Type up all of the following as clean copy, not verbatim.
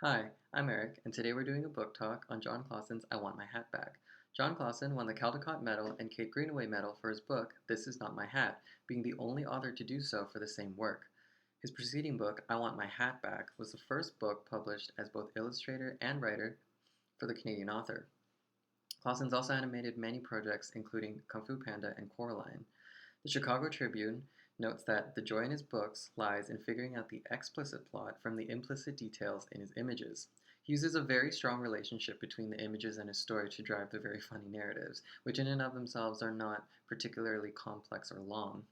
Hi, I'm Eric, and today we're doing a book talk on John Clausen's I Want My Hat Back. John Clausen won the Caldecott Medal and Kate Greenaway Medal for his book This Is Not My Hat, being the only author to do so for the same work. His preceding book, I Want My Hat Back, was the first book published as both illustrator and writer for the Canadian author. Clausen's also animated many projects, including Kung Fu Panda and Coraline. The Chicago Tribune notes that the joy in his books lies in figuring out the explicit plot from the implicit details in his images. He uses a very strong relationship between the images and his story to drive the very funny narratives, which in and of themselves are not particularly complex or long.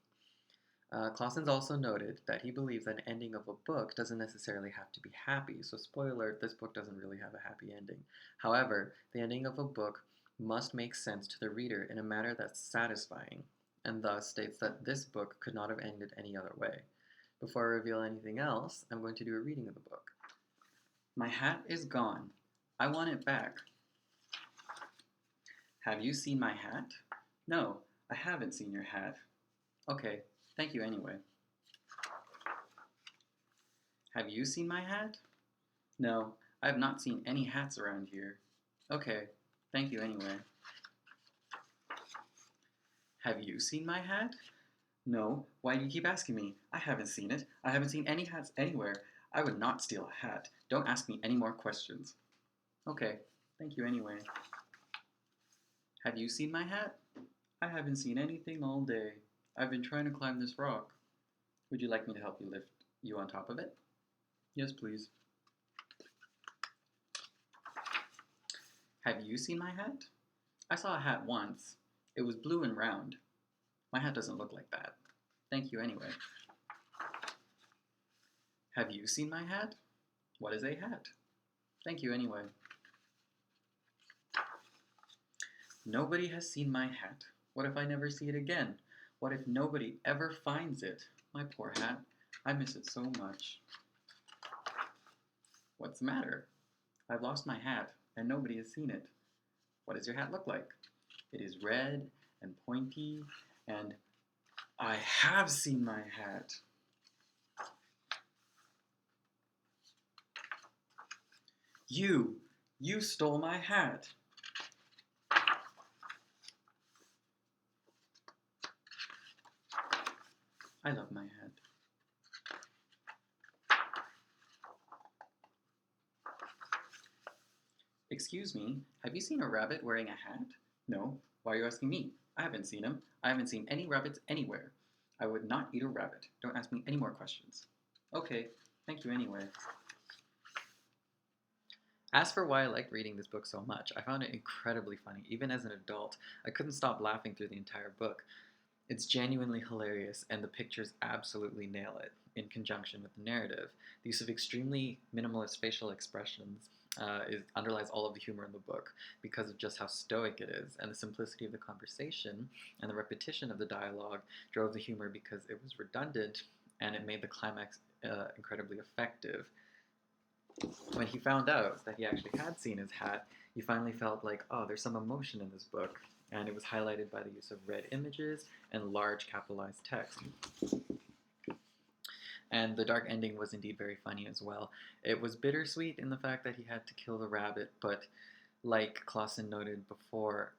Clausen's also noted that he believes that an ending of a book doesn't necessarily have to be happy, so spoiler alert, this book doesn't really have a happy ending. However, the ending of a book must make sense to the reader in a manner that's satisfying, and thus states that this book could not have ended any other way. Before I reveal anything else, I'm going to do a reading of the book. My hat is gone. I want it back. Have you seen my hat? No, I haven't seen your hat. Okay, thank you anyway. Have you seen my hat? No, I have not seen any hats around here. Okay, thank you anyway. Have you seen my hat? No, why do you keep asking me? I haven't seen it. I haven't seen any hats anywhere. I would not steal a hat. Don't ask me any more questions. Okay, thank you anyway. Have you seen my hat? I haven't seen anything all day. I've been trying to climb this rock. Would you like me to help you lift you on top of it? Yes, please. Have you seen my hat? I saw a hat once. It was blue and round. My hat doesn't look like that. Thank you anyway. Have you seen my hat? What is a hat? Thank you anyway. Nobody has seen my hat. What if I never see it again? What if nobody ever finds it? My poor hat. I miss it so much. What's the matter? I've lost my hat, and nobody has seen it. What does your hat look like? It is red and pointy, and I have seen my hat. You stole my hat. I love my hat. Excuse me, have you seen a rabbit wearing a hat? No. Why are you asking me? I haven't seen him. I haven't seen any rabbits anywhere. I would not eat a rabbit. Don't ask me any more questions. Okay, thank you anyway. As for why I liked reading this book so much, I found it incredibly funny. Even as an adult, I couldn't stop laughing through the entire book. It's genuinely hilarious, and the pictures absolutely nail it, in conjunction with the narrative. The use of extremely minimalist facial expressions underlies all of the humor in the book because of just how stoic it is, and the simplicity of the conversation and the repetition of the dialogue drove the humor because it was redundant and it made the climax incredibly effective. When he found out that he actually had seen his hat, he finally felt like, oh, there's some emotion in this book, and it was highlighted by the use of red images and large capitalized text. And the dark ending was indeed very funny as well. It was bittersweet in the fact that he had to kill the rabbit, but like Clausen noted before,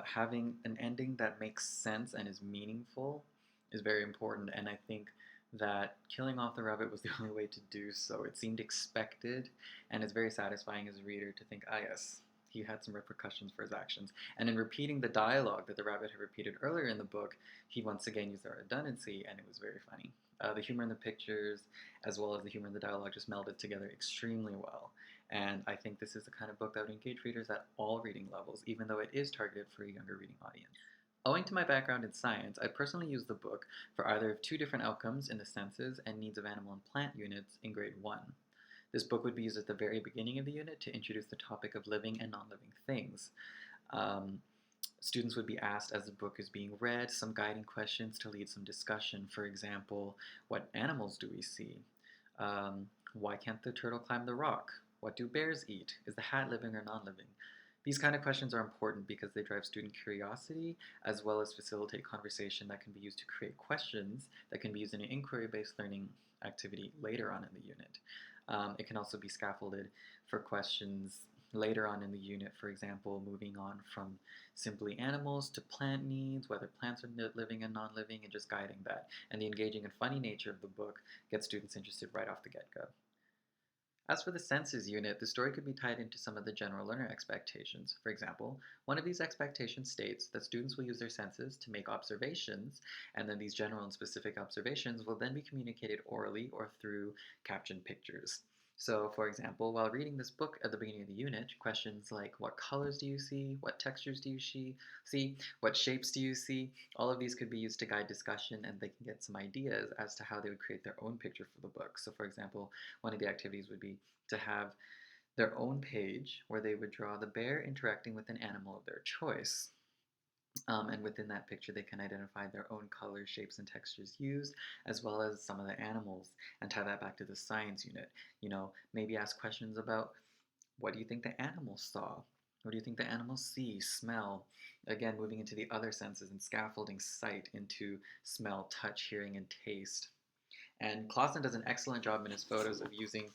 having an ending that makes sense and is meaningful is very important, and I think that killing off the rabbit was the only way to do so. It seemed expected, and it's very satisfying as a reader to think, ah yes, he had some repercussions for his actions. And in repeating the dialogue that the rabbit had repeated earlier in the book, he once again used that redundancy, and it was very funny. The humor in the pictures, as well as the humor in the dialogue, just melded together extremely well. And I think this is the kind of book that would engage readers at all reading levels, even though it is targeted for a younger reading audience. Owing to my background in science, I personally used the book for either of two different outcomes in the senses and needs of animal and plant units in grade 1. This book would be used at the very beginning of the unit to introduce the topic of living and non-living things. Students would be asked as the book is being read some guiding questions to lead some discussion. For example, what animals do we see? Why can't the turtle climb the rock? What do bears eat? Is the hat living or non-living? These kind of questions are important because they drive student curiosity as well as facilitate conversation that can be used to create questions that can be used in an inquiry-based learning activity later on in the unit. It can also be scaffolded for questions later on in the unit, for example, moving on from simply animals to plant needs, whether plants are living and non-living, and just guiding that. And the engaging and funny nature of the book gets students interested right off the get-go. As for the senses unit, the story could be tied into some of the general learner expectations. For example, one of these expectations states that students will use their senses to make observations, and then these general and specific observations will then be communicated orally or through captioned pictures. So, for example, while reading this book at the beginning of the unit, questions like what colors do you see, what textures do you see, what shapes do you see, all of these could be used to guide discussion, and they can get some ideas as to how they would create their own picture for the book. So, for example, one of the activities would be to have their own page where they would draw the bear interacting with an animal of their choice. And within that picture, they can identify their own colors, shapes, and textures used, as well as some of the animals, and tie that back to the science unit. Maybe ask questions about what do you think the animals saw? What do you think the animals see, smell? Again, moving into the other senses and scaffolding sight into smell, touch, hearing, and taste. And Clausen does an excellent job in his photos of using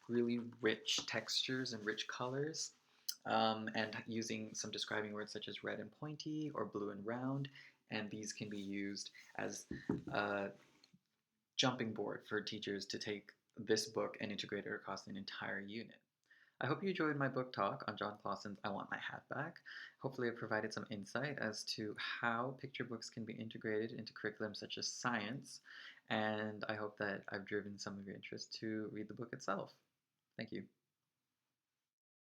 really rich textures and rich colors, and using some describing words such as red and pointy or blue and round. And these can be used as a jumping board for teachers to take this book and integrate it across an entire unit. I hope you enjoyed my book talk on John Clausen's I Want My Hat Back. Hopefully, it provided some insight as to how picture books can be integrated into curriculum such as science, and I hope that I've driven some of your interest to read the book itself. Thank you.